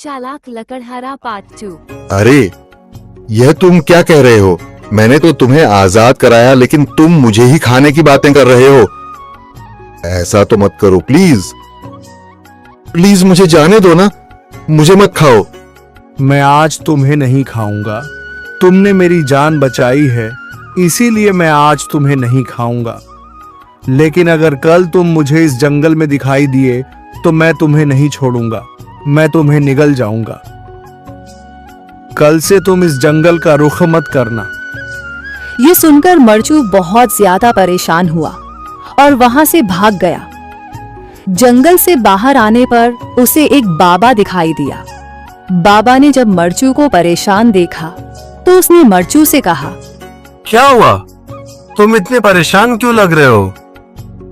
चालाक लकड़हारा पार्ट 2। अरे यह तुम क्या कह रहे हो? मैंने तो तुम्हें आजाद कराया, लेकिन तुम मुझे ही खाने की बातें कर रहे हो। ऐसा तो मत करो प्लीज। प्लीज मुझे जाने दो ना, मुझे मत खाओ। मैं आज तुम्हें नहीं खाऊंगा। तुमने मेरी जान बचाई है, इसीलिए मैं आज तुम्हें नहीं खाऊंगा। लेकिन अगर कल तुम मुझे इस जंगल में दिखाई दिए तो मैं तुम्हें नहीं छोड़ूंगा, मैं तुम्हें निगल जाऊंगा। कल से तुम इस जंगल का रुख मत करना। ये सुनकर मरचू बहुत ज्यादा परेशान हुआ और वहां से भाग गया। जंगल से बाहर आने पर उसे एक बाबा दिखाई दिया। बाबा ने जब मरचू को परेशान देखा तो उसने मरचू से कहा, क्या हुआ? तुम इतने परेशान क्यों लग रहे हो?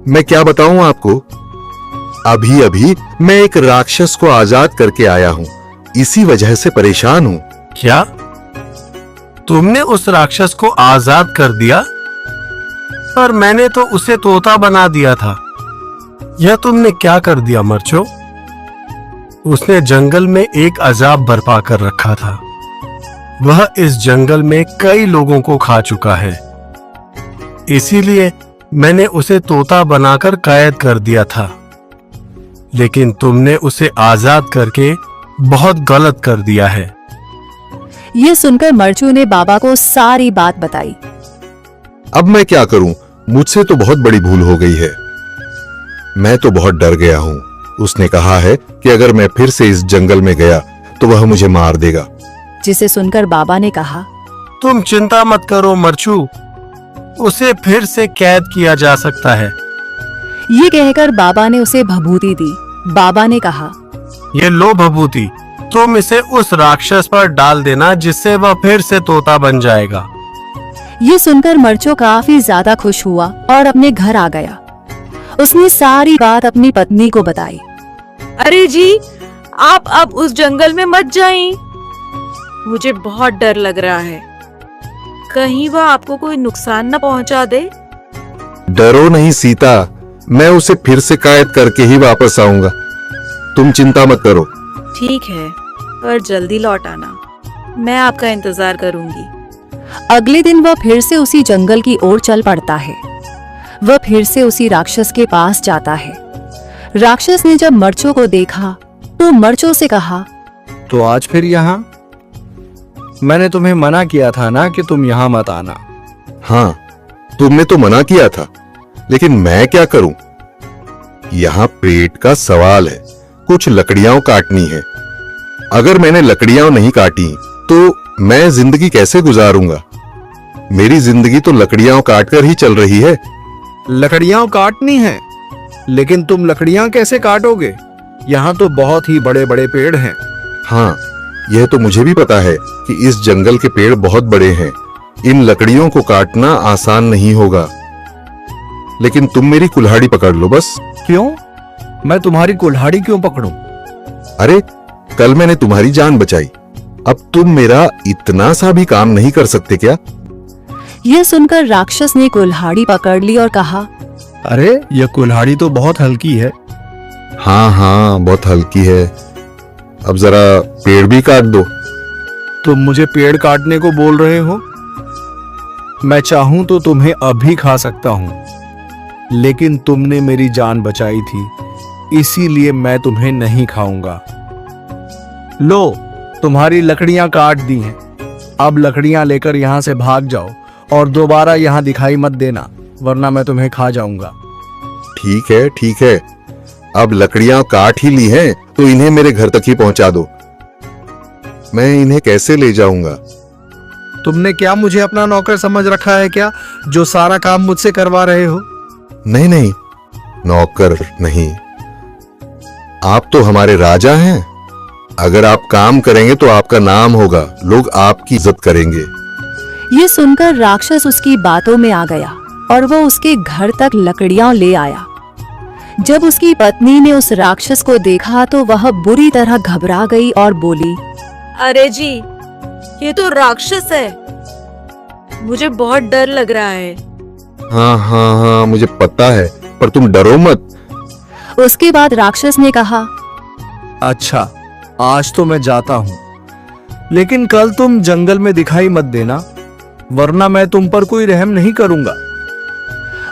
मैं क्या बताऊं आपको, अभी अभी मैं एक राक्षस को आजाद करके आया हूं, इसी वजह से परेशान हूं। क्या तुमने उस राक्षस को आजाद कर दिया? पर मैंने तो उसे तोता बना दिया था। यह तुमने क्या कर दिया मरचो? उसने जंगल में एक अजाब बर्पा कर रखा था। वह इस जंगल में कई लोगों को खा चुका है, इसीलिए मैंने उसे तोता बनाकर कैद कर दिया था। लेकिन तुमने उसे आजाद करके बहुत गलत कर दिया है। यह सुनकर मरचू ने बाबा को सारी बात बताई। अब मैं क्या करूं, मुझसे तो बहुत बड़ी भूल हो गई है। मैं तो बहुत डर गया हूं। उसने कहा है कि अगर मैं फिर से इस जंगल में गया तो वह मुझे मार देगा। जिसे सुनकर बाबा ने कहा, तुम चिंता मत करो मरचू, उसे फिर से कैद किया जा सकता है। ये कहकर बाबा ने उसे भभूति दी। बाबा ने कहा, ये लो भभूति, तुम इसे उस राक्षस पर डाल देना जिससे वह फिर से तोता बन जाएगा। ये सुनकर मरचू काफी ज्यादा खुश हुआ और अपने घर आ गया। उसने सारी बात अपनी पत्नी को बताई। अरे जी, आप अब उस जंगल में मत जाएं। मुझे बहुत डर लग रहा है, कहीं वह आपको कोई नुकसान न पहुंचा दे। डरो नहीं सीता, मैं उसे फिर से कैद करके ही वापस आऊंगा। तुम चिंता मत करो। ठीक है, पर जल्दी लौट आना, मैं आपका इंतजार करूंगी। अगले दिन वह फिर से उसी जंगल की ओर चल पड़ता है। वह फिर से उसी राक्षस के पास जाता है। राक्षस ने जब मरचू को देखा तो मरचू से कहा, तो आज फिर यहाँ? मैंने तुम्हें मना किया था ना कि तुम यहाँ मत आना। हाँ, तुमने तो मना किया था, लेकिन मैं क्या करूं? यहाँ पेट का सवाल है, कुछ लकड़ियां काटनी है। अगर मैंने लकड़ियां नहीं काटी तो मैं जिंदगी कैसे गुजारूंगा? मेरी जिंदगी तो लकड़ियां काटकर ही चल रही है। लकड़ियां काटनी है, लेकिन तुम लकड़ियां कैसे काटोगे? यहाँ तो बहुत ही बड़े बड़े पेड़ हैं। हाँ, यह तो मुझे भी पता है कि इस जंगल के पेड़ बहुत बड़े हैं। इन लकड़ियों को काटना आसान नहीं होगा, लेकिन तुम मेरी कुल्हाड़ी पकड़ लो बस। क्यों? मैं तुम्हारी कुल्हाड़ी क्यों पकड़ूं? अरे, कल मैंने तुम्हारी जान बचाई, अब तुम मेरा इतना सा भी काम नहीं कर सकते क्या? यह सुनकर राक्षस ने कुल्हाड़ी पकड़ ली और कहा, अरे यह कुल्हाड़ी तो बहुत हल्की है। हाँ हाँ, बहुत हल्की है। अब जरा पेड़ भी काट दो। तुम मुझे पेड़ काटने को बोल रहे हो? मैं चाहूं तो तुम्हें अभी खा सकता हूं, लेकिन तुमने मेरी जान बचाई थी, इसीलिए मैं तुम्हें नहीं खाऊंगा। लो, तुम्हारी लकड़ियां काट दी हैं। अब लकड़ियां लेकर यहां से भाग जाओ और दोबारा यहां दिखाई मत देना, वरना मैं तुम्हें खा जाऊंगा। ठीक है ठीक है, अब लकड़ियां काट ही ली हैं तो इन्हें मेरे घर तक ही पहुंचा दो। मैं इन्हें कैसे ले जाऊंगा? तुमने क्या मुझे अपना नौकर समझ रखा है क्या, जो सारा काम मुझसे करवा रहे हो? नहीं नहीं, नौकर नहीं, आप तो हमारे राजा हैं। अगर आप काम करेंगे तो आपका नाम होगा, लोग आपकी इज्जत करेंगे। ये सुनकर राक्षस उसकी बातों में आ गया और वो उसके घर तक लकड़ियां ले आया। जब उसकी पत्नी ने उस राक्षस को देखा तो वह बुरी तरह घबरा गई और बोली, अरे जी, ये तो राक्षस है, मुझे बहुत डर लग रहा है। हाँ हाँ हाँ, मुझे पता है, पर तुम डरो मत। उसके बाद राक्षस ने कहा, अच्छा, आज तो मैं जाता हूँ, लेकिन कल तुम जंगल में दिखाई मत देना, वरना मैं तुम पर कोई रहम नहीं करूंगा।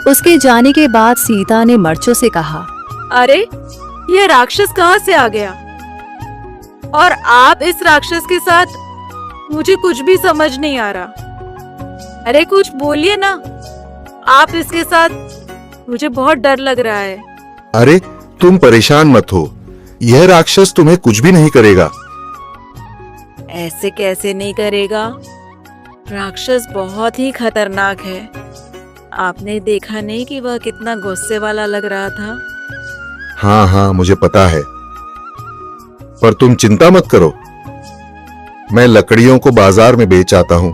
उसके जाने के बाद सीता ने मर्चों से कहा, अरे ये राक्षस कहाँ से आ गया? और आप इस राक्षस के साथ? मुझे कुछ भी समझ नहीं आ रहा। अरे कुछ बोलिए ना, आप इसके साथ? मुझे बहुत डर लग रहा है। अरे तुम परेशान मत हो, यह राक्षस तुम्हें कुछ भी नहीं करेगा। ऐसे कैसे नहीं करेगा? राक्षस बहुत ही खतरनाक है। आपने देखा नहीं कि वह कितना गुस्से वाला लग रहा था? हाँ हाँ मुझे पता है, पर तुम चिंता मत करो, मैं लकड़ियों को बाजार में बेच आता हूँ।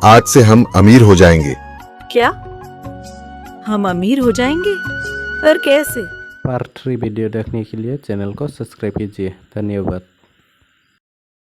आज से हम अमीर हो जाएंगे। क्या हम अमीर हो जाएंगे? पर कैसे? पार्ट 3 वीडियो देखने के लिए चैनल को सब्सक्राइब कीजिए। धन्यवाद।